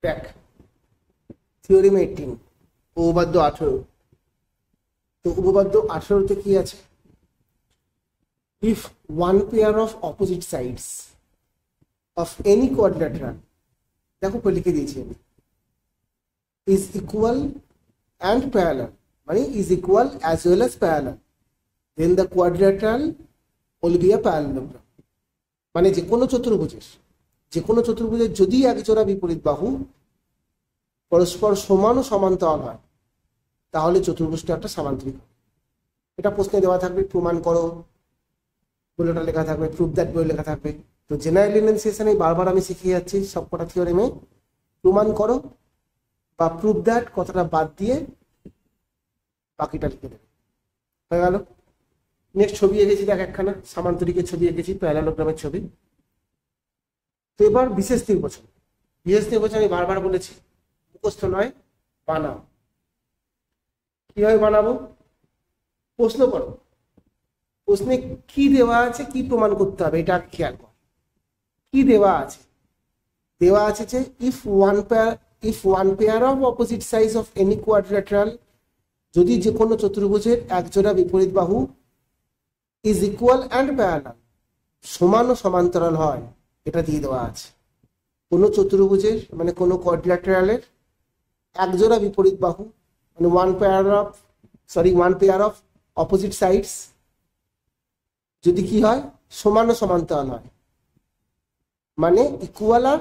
দেখ থিওরেম 18 উপপাদ্য 18। তো উপপাদ্য 18-তে কি আছে? If one pair of opposite sides of any quadrilateral, দেখো লিখে দিয়েছি আমি, ইজ ইকুয়াল অ্যান্ড প্যারালাল, মানে is equal as well as parallel, then the quadrilateral will be a parallelogram. মানে যে কোনো চতুর্ভুজের যদি একজোড়া বিপরীত বাহু পরস্পর সমান ও সমান্তরাল হয় তাহলে চতুর্ভুজটা একটা সামান্তরিক। এটা প্রশ্নে দেওয়া থাকবে, প্রমাণ করো বলে ওটা লেখা থাকবে, প্রুভ দ্যাট বলে লেখা থাকবে। তো জেনারেল এনালাইসিসে বারবার আমি শিখিয়ে যাচ্ছি সবকটা থিওরেমে প্রমাণ করো বা প্রুভ দ্যাট কথাটা বাদ দিয়ে বাকিটা লিখে দেবে, হয়ে গেল। নেক্সট ছবি এঁকেছি, দেখ একখানা সামান্তরিকের ছবি এঁকেছি, প্যারালেলোগ্রামের ছবি। তো এবার বিশেষ নির্বাচন আমি বারবার বলেছি মুখস্থ নয়, বানাও। কিভাবে বানাবো? প্রশ্ন করো, প্রশ্নে কি দেওয়া আছে, কি প্রমাণ করতে হবে এটা খেয়াল কর। কি দেওয়া আছে? দেওয়া আছে যে if one pair of opposite size of any quadrilateral, যদি যে কোনো চতুর্ভুজের একজোড়া বিপরীত বাহু ইজ ইকুয়াল অ্যান্ড প্যারালাল, সমান ও সমান্তরাল হয়, এটা দিয়ে দেওয়া আছে। কোনো চতুর্ভুজের মানে কোনো কোয়াড্রিল্যাটারালের একজোড়া বিপরীত বাহু মানে one pair of opposite sides যদি কি হয়, সমান ও সমান্তরাল হয়, মানে ইকুয়াল আর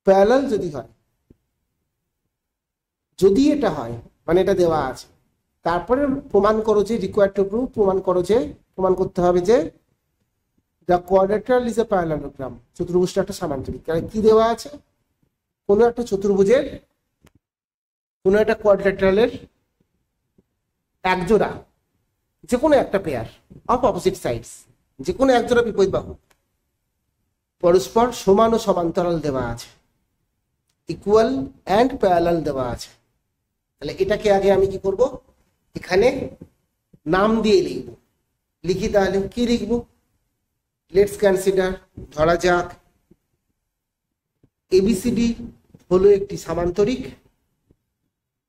প্যারালাল যদি হয়, যদি এটা হয় মানে এটা দেওয়া আছে। তারপরে প্রমাণ করো যে রিকোয়ার্ড টু প্রুভ, প্রমাণ করতে হবে যে the quadrilateral is a parallelogram, চতুর্ভুজটা একটা সামান্তরিক। কি দেওয়া আছে? কোনো একটা চতুর্ভুজের কোনো একটা কোয়াড্রিল্যাটারালের একজোড়া, যে কোনো একটা পেয়ার অফ অপোজিট সাইডস, যে কোনো একজোড়া বিপরীত বাহু পরস্পর সমান ও সমান্তরাল দেওয়া আছে, ইকুয়াল অ্যান্ড প্যারালাল দেওয়া আছে। তাহলে এটাকে আগে আমি কি করব, এখানে নাম দিয়ে লিখি। তাহলে কি লিখব? লেটস কনসিডার, ধরা যাক এবিসিডি হলো একটি সামান্তরিক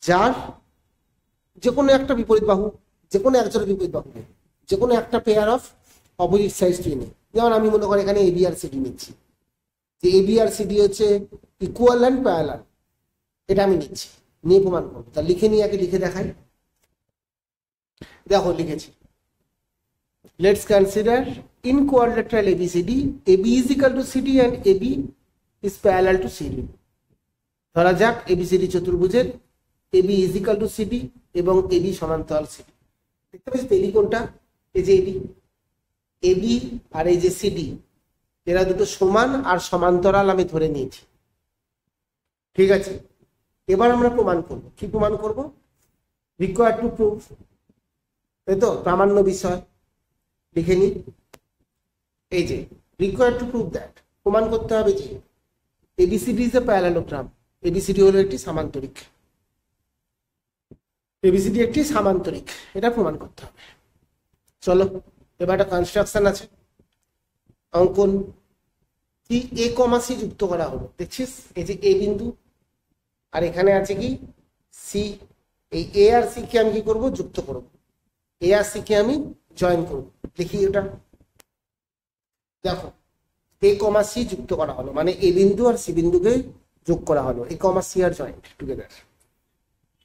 যার যে কোনো একটা বিপরীত বাহু, যে কোনো একজোড়া বিপরীত বাহু, যে কোনো একটা পেয়ার অফ অপোজিট সাইজ নিয়ে নেই। যেমন আমি মনে করি এখানে এবি আর সিডি নিচ্ছি, যে এবি আর সিডি হচ্ছে ইকুয়াল অ্যান্ড প্যারালাল, এটা আমি নিচ্ছি, নিয়ে প্রমাণ করবো। তা লিখে নিয়ে আগে লিখে দেখাই। দেখো লিখেছি, let's consider in quadrilateral ABCD, AB is equal to CD and AB is parallel to CD. ধরা যাক এবিসিডি চতুর্ভুজের AB is equal to CD এবং এবি সমান্তরাল সিডি। দেখতে পাচ্ছি এবি কোনটা? এই যে এবি আর এই যে সিডি, এরা দুটো সমান আর সমান্তরাল আমি ধরে নিয়েছি, ঠিক আছে। এবার আমরা প্রমাণ করব। কি প্রমাণ করব? রিকোয়ার্ড টু প্রুভ, তাই তো, প্রামাণ্য বিষয়। লিখে নি, এই যে রিকোয়ার্ড টু প্রুভ দ্যাট, প্রমাণ করতে হবে যে ABCD is a parallelogram, ABCD হলো একটি সামান্তরিক, এবিসিডি একটি সামান্তরিক, এটা প্রমাণ করতে হবে। চলো এবার একটা কনস্ট্রাকশন আছে, অঙ্কন। কি এ কমা সি যুক্ত করা হলো, দেখছিস এই যে এ বিন্দু আর এখানে আছে কি সি, এই এ আর সি কে আমি কি করব, যুক্ত করব। এ আর সি কে আমি জয়েন করব। দেখি এটা, দেখো এ কমা সি যুক্ত করা হলো, মানে এ বিন্দু আর সি বিন্দুকে যোগ করা হলো, এ কমা সি আর জয়েন্ট টুগেদার।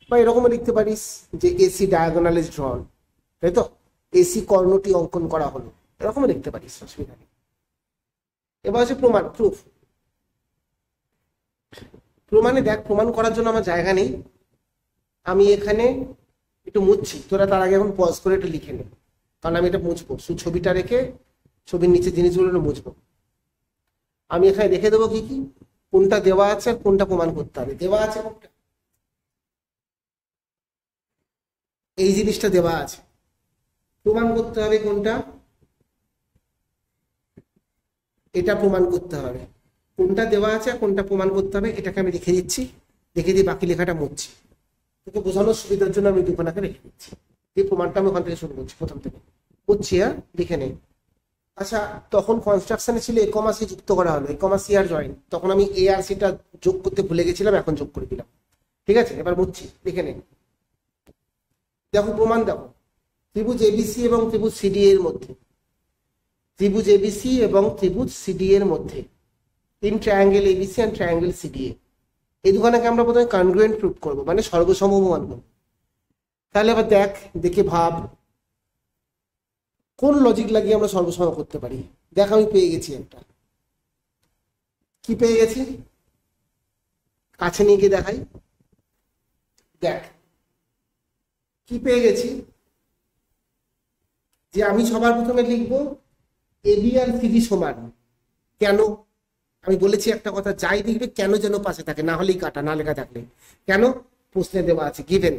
বা এরকমও লিখতে পারিস যে এসি ডায়াগোনাল ইজ ড্রন, তাই তো, এসি কর্ণটি অঙ্কন করা হলো, এরকমও লিখতে পারিস, অসুবিধা নেই। এবার হচ্ছে প্রমাণ, প্রুফ। প্রমাণে দেখ, প্রমাণ করার জন্য আমার জায়গা নেই, আমি এখানে একটু মুছছি, তোরা তার আগে এখন পজ করে একটু লিখে নে, কারণ আমি এটা মুছবো, শুধু ছবিটা রেখে ছবির নিচে জিনিসগুলো মুছবো। আমি এখানে রেখে দেবো কি কি, কোনটা দেওয়া আছে আর কোনটা প্রমাণ করতে হবে। দেওয়া আছে কোনটা, এই জিনিসটা দেওয়া আছে, প্রমাণ করতে হবে কোনটা, এটা প্রমাণ করতে হবে। কোনটা দেওয়া আছে আর কোনটা প্রমাণ করতে হবে এটাকে আমি লিখে দিচ্ছি, লিখে দিয়ে বাকি লেখাটা মুছছি। তোকে বোঝানোর সুবিধার জন্য আমি দুখানাকে রেখে দিচ্ছি। এই প্রমাণটা আমি ওখান থেকে শুরু করছি, প্রথম থেকে মুছছি। লিখে নেই, আচ্ছা, তখন কনস্ট্রাকশনে ছিল এ কমা সি যুক্ত করা হলো, এ কমা সি আর জয়েন, তখন আমি এ আর সিটা যোগ করতে ভুলে গেছিলাম, এখন যোগ করে দিলাম। ঠিক আছে, এবার বুঝছি, দেখে নিন। দেখো প্রমাণ দেখো, ত্রিভুজ এবিসি এবং ত্রিভুজ সিডি এর মধ্যে, ত্রিভুজ এবিসি এবং ত্রিভুজ সিডি এর মধ্যে, in triangle ABC and triangle CDA, এই দুখানাকে আমরা প্রথমে কনগ্রুয়েন্ট প্রুফ করবো, মানে সর্বসম মান করবো। তাহলে এবার দেখ, দেখে ভাব কোন লজিক লাগিয়ে আমরা সর্বসম করতে পারি। দেখ আমি পেয়ে গেছি একটা, কি পেয়ে গেছি, কাছে নিয়ে গিয়ে দেখাই। দেখ কি পেয়ে গেছি, যে আমি সবার প্রথমে লিখবো এবি আর সিডি সমান। কেন, আমি বলেছি একটা কথা, যাই লিখবে কেন যেন পাশে থাকে, না হলেই কাটা, না লেখা থাকলে কেন প্রশ্নে দেওয়া আছে, গিভেন,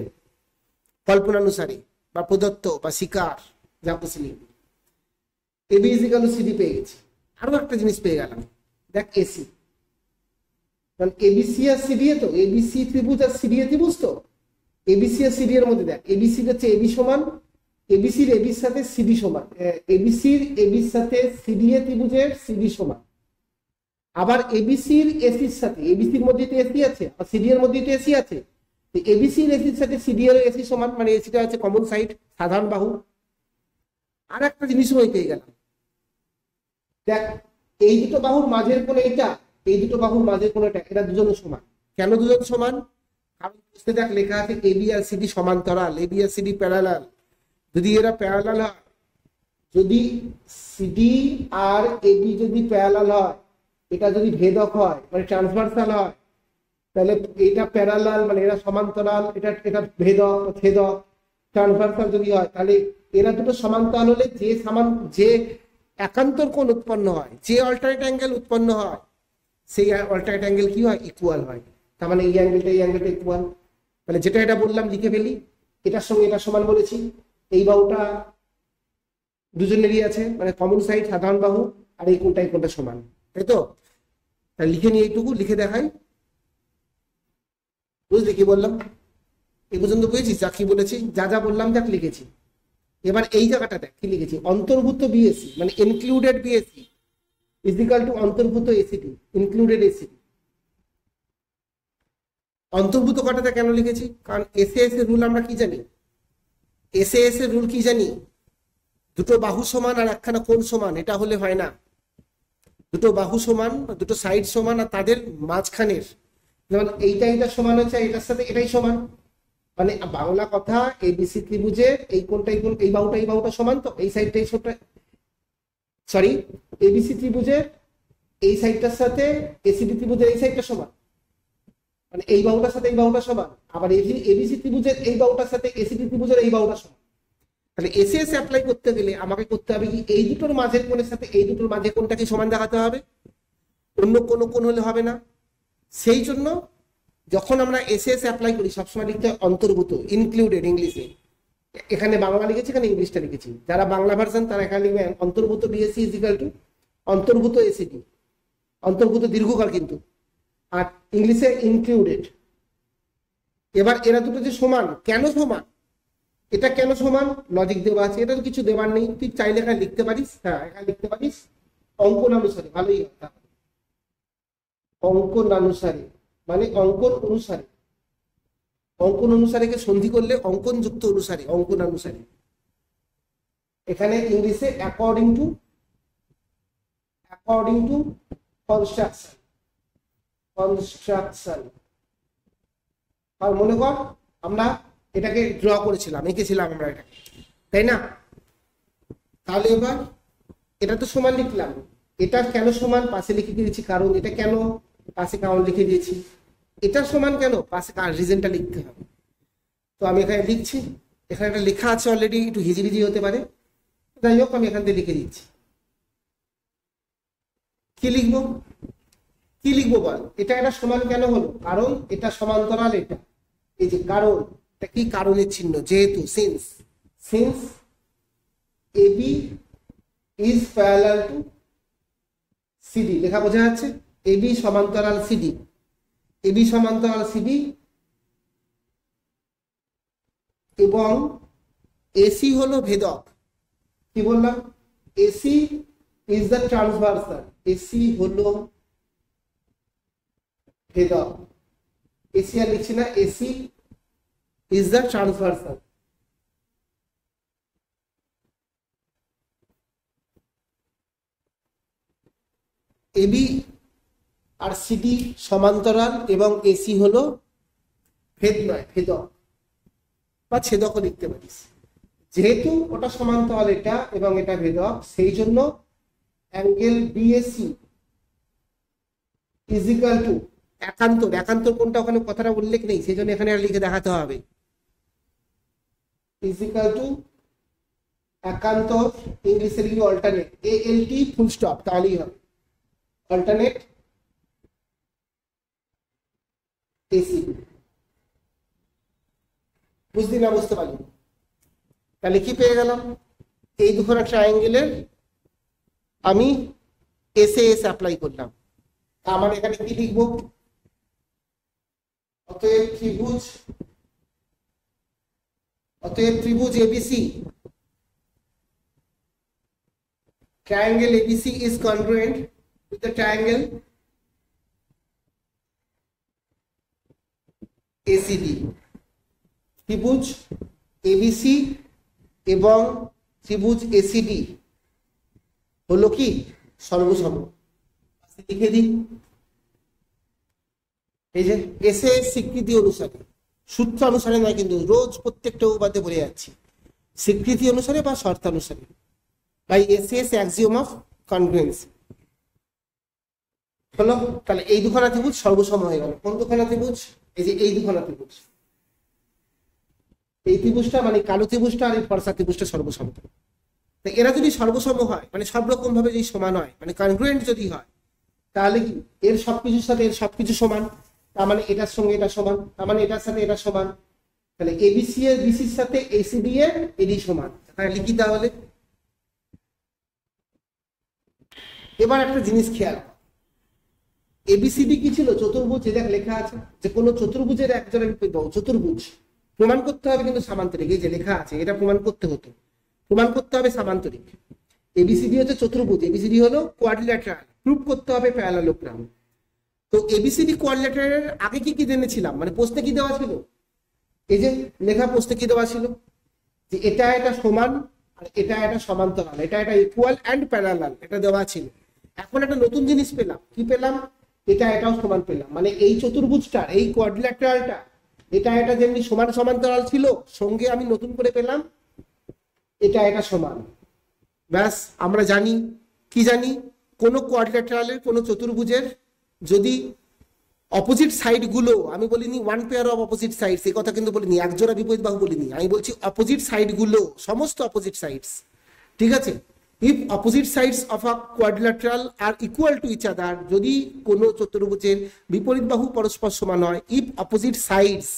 কল্পনানুসারে বা প্রদত্ত বা স্বীকার, যা খুশি লিখবে। এবি ইজিক্যাল সিডি পেয়ে গেছি। আরো একটা জিনিস পেয়ে গেলাম, দেখ এসি, কারণ এবিসি আর সিডি, তো এবিসি ত্রিভুজ আর সিডি ত্রিভুজ, তো এবিসি আর সিডি এর মধ্যে দেখ, এবিসি হচ্ছে এবি সমান, এবিসির এবির সাথে সিডি সমান, এবিসির এবির সাথে সিডি ত্রিভুজের সিডি সমান। আবার এবিসির এসির সাথে, এবিসির মধ্যে তো এসি আছে আর সিডি এর মধ্যে তো এসি আছে, এবিসির এসির সাথে সিডি এর এসি সমান, মানে এসিটা আছে কমন সাইড, সাধারণ বাহু। আর একটা জিনিস আমি পেয়ে গেলাম, দেখ এই দুটো বাহুর মাঝের কোণ এইটা, এই দুটো বাহুর মাঝের কোণ এটা, এরা দুজন সমান। কেন দুজন সমান, কারণ দেখ লেখা আছে এবি আর সিডি সমান্তরাল, এবি আর সিডি প্যারালাল। যদি এরা প্যারালাল হয়, যদি সিডি আর এবি যদি প্যারালাল হয়, এটা যদি ভেদক হয় মানে ট্রান্সভার্সাল হয়, তাহলে এটা প্যারালাল মানে এরা সমান্তরাল, এটা এটা ভেদক ছেদক। ট্রান্সভার্সাল যদি হয়, তাহলে এরা দুটো সমান্তরাল হলে যে একান্তর কোণ উৎপন্ন হয়, যে অল্টারনেট অ্যাঙ্গেল উৎপন্ন হয়, সেই অল্টারনেট অ্যাঙ্গেল কি হয়, ইকুয়াল হয়। তার মানে এই অ্যাঙ্গেলটা ইকুয়াল। তাহলে যেটা এটা বললাম লিখে ফেলি, এটার সঙ্গে এটা সমান বলেছি, এই বাহুটা দুজনেরই আছে, মানে কমন সাইড সাধারণ বাহু, আর এই কোণটা সমান, তাই তো। তাহলে লিখে নিয়ে এইটুকু লিখে দেখাই, বুঝলি কি বললাম, এই পর্যন্ত বুঝেছিস, যা কি বলেছি, যা যা বললাম যাক লিখেছি। এবার এই জায়গাটা দেখ কি লিখেছি, অন্তর্ভুক্ত বিএসসি মানে included BSc is equal two অন্তর্ভুক্ত এসিডি ইনক্লুডেড এসিডি। অন্তর্ভুক্ত কটাতে কেন লিখেছি, কারণ এসএএস এর রুল আমরা কি জানি, এসএএস এর রুল কি জানি, দুটো বাহু সমান আর একখানা কোণ সমান, এটা হলে হয় না। দুটো বাহু সমান, দুটো সাইড সমান, আর তাদের মাঝখানের, যেমন এইটা সমান হচ্ছে এটার সাথে এটাই সমান, মানে বাংলা কথা এবিসি ত্রিভুজের এই কোণটা এই বাহুটা সমান, তো এই সাইডটাই সরি এবিসি ত্রিভুজের এই সাইডটার সাথে এসিডি ত্রিভুজের এই সাইডটা সমান, মানে এই বাহুটার সাথে এই বাহুটা সমান। আবার এবিসি ত্রিভুজের এই বাহুটার সাথে এসিডি ত্রিভুজের এই বাহুটা সমান। তাহলে এসএস অ্যাপ্লাই করতে গেলে আমাকে করতে হবে কি, এই দুটোর মাঝের কোণের সাথে এই দুটোর মাঝের কোণটাকে সমান দেখাতে হবে, অন্য কোনো কোণ হলে হবে না। সেই জন্য যখন আমরা এসএস অ্যাপ্লাই করি সবসময় লিখতে হয় অন্তর্ভুক্ত, ইনক্লুডেড ইংলিশে, এখানে বাংলা লিখেছি, এখানে ইংলিশটা লিখেছি। যারা বাংলা ভার্সন তারা এখানে লিখবে অন্তর্ভুক্ত বিএসসি ইজ ইকুয়াল টু অন্তর্ভুক্ত এসিডি, অন্তর্ভুক্ত দীর্ঘকাল কিন্তু, আর ইংলিশে ইনক্লুডেড। এবার এরা দুটো যে সমান, কেন সমান, এটা কেন সমান, লজিক দেওয়া আছে, এটা তো কিছু দেওয়ার নেই, তুই চাইলে এখানে লিখতে পারিস, হ্যাঁ এখানে লিখতে পারিস অঙ্কন অনুসারে, ভালোই হয়, অঙ্কন অনুসারে মানে অঙ্কন অনুসারে, অঙ্কন অনুসারে সন্ধি করলে অঙ্কন যুক্ত অনুসারে, অঙ্কন অনুসারে। এখানে ইংলিশে অ্যাকর্ডিং টু কনস্ট্রাকশন। আর মনে কর আমরা এটাকে ড্র করেছিলাম, এঁকেছিলাম আমরা এটাকে, তাই না। তাহলে এবার এটা তো সমান লিখলাম, এটা কেন সমান পাশে লিখে দিয়েছি, কারণ এটা কেন পাশে কারণ লিখে দিয়েছি, এটা সমান কেন পাশে রিজনটা লিখতে হবে। তো আমি এখানে লিখছি, এখানে একটা লেখা আছে অলরেডি, একটু হিজিবিজি হতে পারে, যাই হোক আমি এখান থেকে লিখে দিচ্ছি। কি লিখবো বল, এটা একটা সমান কেন হলো, কারণ এটা সমান্তরাল, এটা এই যে কারণ, এটা কি কারণের চিহ্ন, যেহেতু since AB is parallel to CD, লেখা বোঝা যাচ্ছে, এবি সমান্তরাল সিডি, এবি সমান্তরাল সিডি, এবং এসি হলো ভেদক। কি বললাম, AC is the transversal, AC হলো ভেদক, এসি আর লিখছি না, AC is the transversal. AB আর সিডি সমান্তরাল এবং এসি হলো ভেদ নয়, ভেদক বা ছেদকও লিখতে পারিস। যেহেতু ওটা সমান্তরাল এটা এবং এটা ভেদক, সেই জন্য angle BAC is equal to একান্তর, একান্তর কোনটা ওখানে কথাটা উল্লেখ নেই, সেই জন্য এখানে আর লিখে দেখাতে হবে, ইজ ইকুয়াল টু একান্তর, ইংলিশে লিখবি অল্টারনেট, এএলটি ফুল স্টপ, তাহলেই হবে অল্টারনেট এসি। বুঝলি না? বুঝতে পারলি? তাহলে কি পেয়ে গেলাম, এই দুখানা ট্রায়াঙ্গেলের আমি এস এস অ্যাপ্লাই করলাম। আমার এখানে কি লিখবো, অতএব ত্রিভুজ ABC, triangle ABC is congruent with the triangle ACD। ত্রিভুজ ABC এবং ত্রিভুজ ACD হলো কি সর্বসম। লিখে দিই, এই যে এসে স্বীকৃতি অনুসারে, সূত্র অনুসারে নয় কিন্তু, রোজ প্রত্যেকটা উপাদে বলে যাচ্ছি, স্বীকৃতি অনুসারে বা শর্তানুসারে, বাই এসএস অ্যাক্সিওম অফ কনগ্রুয়েন্সি হলো। তাহলে এই দুখানা ত্রিভুজ সর্বসম হয়ে গেল। কোন দুখানা ত্রিভুজ? এই যে এই দুখানা ত্রিভুজ, এই ত্রিভুজটা মানে কালো ত্রিভুজটা আর এই ফর্সা ত্রিভুজটা সর্বসম। এরা যদি সর্বসম হয় মানে সব রকম ভাবে যদি সমান হয়, মানে কনগ্রুয়েন্ট যদি হয়, তাহলে কি এর সবকিছুর সাথে এর সবকিছু সমান, তার মানে এটার সঙ্গে এটা সমান, তার মানে এটার সাথে এটা সমান, তাহলে এবিসি এর বিসির সাথে এসিডি এর এডি সমান। তাহলে লিখি তাহলে। এবার একটা জিনিস খেয়াল, এবিসিডি কি ছিল? চতুর্ভুজ। দেখ লেখা আছে যে কোনো চতুর্ভুজের একজনের চতুর্ভুজ প্রমাণ করতে হবে কিন্তু সামান্তরিক, এই যে লেখা আছে এটা প্রমাণ করতে হতো, প্রমাণ করতে হবে সামান্তরিক। এবিসিডি হচ্ছে চতুর্ভুজ, এবিসিডি হলো কোয়াড্রিল্যাটারাল, প্রুভ করতে হবে প্যারালালোগ্রাম। তো এবিসিডি কোয়াড্রিল্যাটারালের আগে কি কি জেনেছিলাম, মানে প্রশ্নে কি দেওয়া ছিল, এই যে লেখা প্রশ্নে কি দেওয়া ছিল যে এটা এটা সমান আর এটা এটা সমান্তরাল, এটা এটা ইকুয়াল অ্যান্ড প্যারালাল, এটা দেওয়া ছিল। এখন একটা নতুন জিনিস পেলাম, কি পেলাম, এটা এটাও সমান পেলাম, মানে এই চতুর্ভুজটা এই কোয়াড্রিল্যাটারালটা এটা এটা যেমনি সমান সমান্তরাল ছিল, সঙ্গে আমি নতুন করে পেলাম এটা এটা সমান। ব্যাস আমরা জানি, কি জানি, কোনো কোয়াড্রিল্যাটারালের কোনো চতুর্ভুজের যদি অপোজিট সাইড গুলো, আমি বলিনি one pair of opposite sides, এই কথা কিন্তু বলিনি, একজোড়া বিপরীত বাহু বলিনি, আমি বলছি অপোজিট সাইড গুলো, সমস্ত অপোজিট সাইডস, ঠিক আছে। If opposite sides of a quadrilateral are equal to each other, যদি কোনো চতুর্ভুজের বিপরীত বাহু পরস্পর সমান হয়, if opposite sides,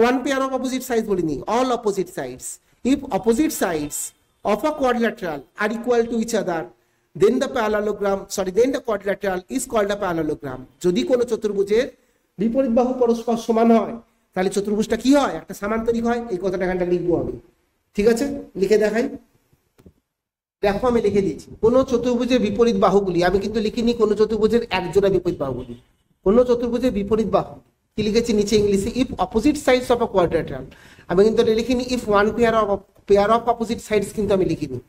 one pair of opposite sides বলিনি, all opposite sides, if opposite sides of a quadrilateral are equal to each other, then the parallelogram, then the quadrilateral is called a parallelogram। যদি কোনো চতুর্ভুজের বিপরীত বাহু পরস্পর সমান হয় তাহলে চতুর্ভুজটা কি হয়, একটা সামান্তরিক হয়। এই কথাটা এখানটা লিখবো আমি, ঠিক আছে, লিখে দেখাই। দেখো আমি লিখে দিয়েছি কোন চতুর্ভুজের বিপরীত বাহুগুলি, আমি কিন্তু লিখিনি কোন চতুর্ভুজের একজোড়া বিপরীত বাহুগুলি, কোন চতুর্ভুজের বিপরীত বাহু কি লিখেছি নিচে ইংলিশে, if opposite sides of a quadrilateral, আমি কিন্তু লিখিনি if one pair of opposite sides, কিন্তু আমি লিখিনি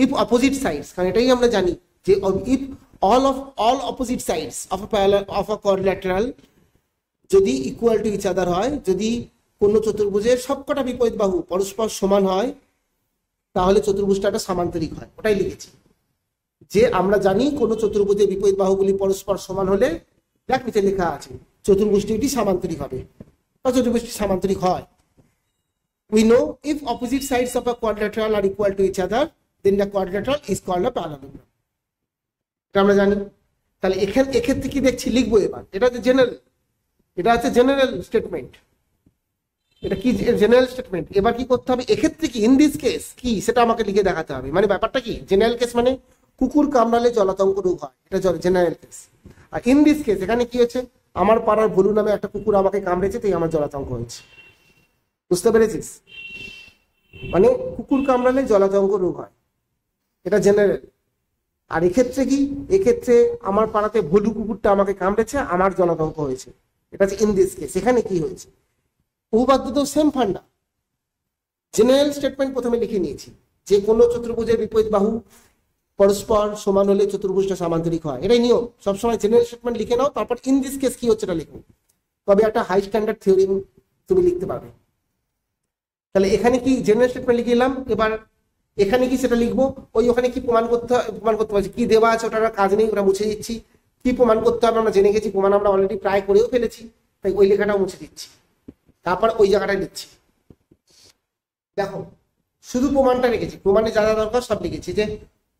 ইফ অপোজিট সাইডস, কারণ এটাই আমরা জানি যে if all opposite sides of a quadrilateral যদি ইকুয়াল টু ইচ আদার হয়, যদি কোনো চতুর্ভুজের সবকটা বিপরীত বাহু পরস্পর সমান হয় তাহলে চতুর্ভুজটা একটা সামান্তরিক হয়, ওটাই লিখেছি। যে আমরা জানি কোন চতুর্ভুজের বিপরীত বাহুগুলি পরস্পর সমান হলে, দেখ নিচে লেখা আছে, চতুর্ভুজটি সামান্তরিক হবে বা চতুর্ভুজটি সামান্তরিক হয়। We know if opposite sides of a quadrilateral are equal to each other, then the quadrilateral is called a parallelogram। এটা আমরা জানি। তাহলে এক্ষেত্রে কি দেখছি লিখবো এবার, এটা হচ্ছে জেনারেল, এটা হচ্ছে জেনারেল স্টেটমেন্ট, এটা কি জেনারেল স্টেটমেন্ট। এবার কি করতে হবে এক্ষেত্রে, কি ইন দিস কেস কি সেটা আমাকে লিখে দেখাতে হবে, মানে ব্যাপারটা কি, জেনারেল কেস মানে কুকুর কামড়ালে জলাতঙ্ক রোগ হয়, এটা জেনারেল কেস। আর ইন দিস কেস এখানে কি হচ্ছে, আমার পাড়ার ভুলু নামে একটা কুকুর আমাকে কামড়েছে, তাই আমার জলাতঙ্ক হয়েছে, বুঝতে পেরেছিস, মানে কুকুর কামড়ালে জলাতঙ্ক রোগ হয়, এটা জেনারেল। আর এক্ষেত্রে কি, এক্ষেত্রে আমার পাড়াতে ভলু কুকুরটা আমাকে কামড়েছে, আমার জনকঙ্ক হয়েছে, এটা হচ্ছে ইন দিস কেস। এখানে কি হয়েছে, উপপাদ্য তো সেম ফান্ডা। জেনারেল স্টেটমেন্ট প্রথমে লিখে নিয়েছি, যে কোনো চতুর্ভুজের বিপরীত বাহু পরস্পর সমান হলে চতুর্ভুজটা সামান্তরিক হয়, এটাই নিয়ম। সবসময় জেনারেল স্টেটমেন্ট লিখে নাও, তারপর ইন দিস কেস কি হচ্ছে এটা লিখো, তবে একটা হাই স্ট্যান্ডার্ড থিওরিম তুমি লিখতে পারবে। তাহলে এখানে কি জেনারেল স্টেটমেন্ট লিখে নিলাম, এবার এখানে কি সেটা লিখবো, ওই ওখানে কি প্রমাণ করতে পারছি, কি দেওয়া আছে ওটার কাজ নেই, ওটা মুছে দিচ্ছি। কি প্রমাণ করতে হবে আমরা জেনে গেছি, প্রমাণ আমরা অলরেডি প্রায় করেও ফেলেছি, তাই ওই লেখাটাও মুছে দিচ্ছি, তারপর ওই জায়গাটায় লিখছি। দেখো শুধু প্রমাণটা রেখেছি, প্রমাণে যা যা দরকার সব লিখেছি, যে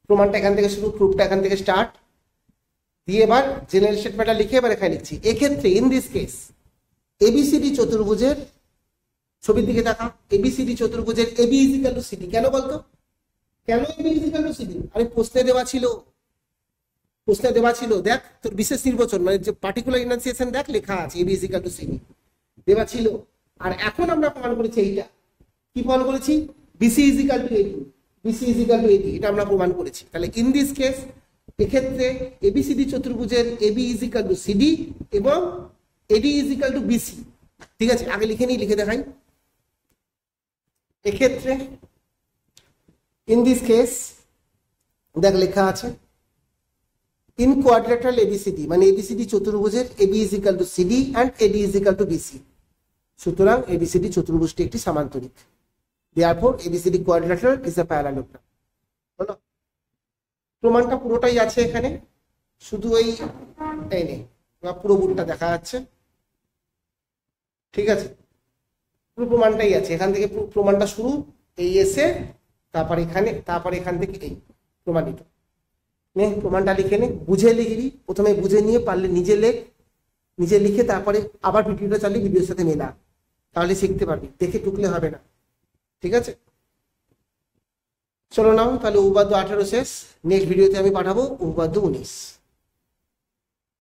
প্রমাণটা এখান থেকে শুরু, প্রুফটা এখান থেকে স্টার্ট দিয়ে এবার জেনারেল স্টেটমেন্টটা লিখে এবার এখানে লিখছি। এক্ষেত্রে ইন দিস কেস এবিসিডি চতুর্ভুজের, ছবির দিকে দেখা, এবিসিডি চতুর্ভুজের AB is equal to CD. কেন বলতো, কেন AB is equal to CD? আরে প্রশ্নে দেওয়া ছিল, প্রশ্নে দেওয়া ছিল, দেখ তোর বিশেষ নির্বাচন মানে যে পার্টিকুলার ইনান্সিয়েশন দেখ লেখা আছে AB is equal to CD দেওয়া ছিল। আর এখন আমরা প্রমাণ করেছি এইটা, কি প্রমাণ করেছি, BC is equal to AD, BC is equal to AD, এটা আমরা প্রমাণ করেছি। তাহলে ইন দিস কেস এক্ষেত্রে এবিসিডি চতুর্ভুজের AB is equal to CD এবং AD is equal to BC. ঠিক আছে, আগে লিখে নিই, লিখে দেখাই। এক্ষেত্রে ইন দিস কেস দেখ লেখা আছে ইন কোয়াড্রিল্যাটারাল এবিসিডি, মানে এবিসিডি চতুর্ভুজের AB is equal to CD and AD is equal to BC. সুতরাং এবিসিডি চতুর্ভুজটি একটি সামান্তরিক। Therefore ABCD quadrilateral is a parallelogram. হলো, প্রমাণটা পুরোটাই আছে এখানে, শুধু এই নেই, পুরো বুটটা দেখা যাচ্ছে। ঠিক আছে, পুরো প্রমাণটাই আছে, এখান থেকে প্রমাণটা শুরু, এই এসে তারপর এখানে, তারপর এখান থেকে এই প্রমাণিত। নে প্রমাণটা লিখে নে, বুঝে লিখবি, প্রথমে বুঝে নিয়ে পারলে নিজে লেখ, নিজে লিখে তারপরে আবার ভিডিওটা চালিয়ে ভিডিওর সাথে মেলা, তাহলে শিখতে পারবি, দেখে টুকলে হবে না। ঠিক আছে, চলো নাও তাহলে উপপাদ্য 18 শেষ, নেক্সট ভিডিওতে আমি পাঠাবো উপপাদ্য 19।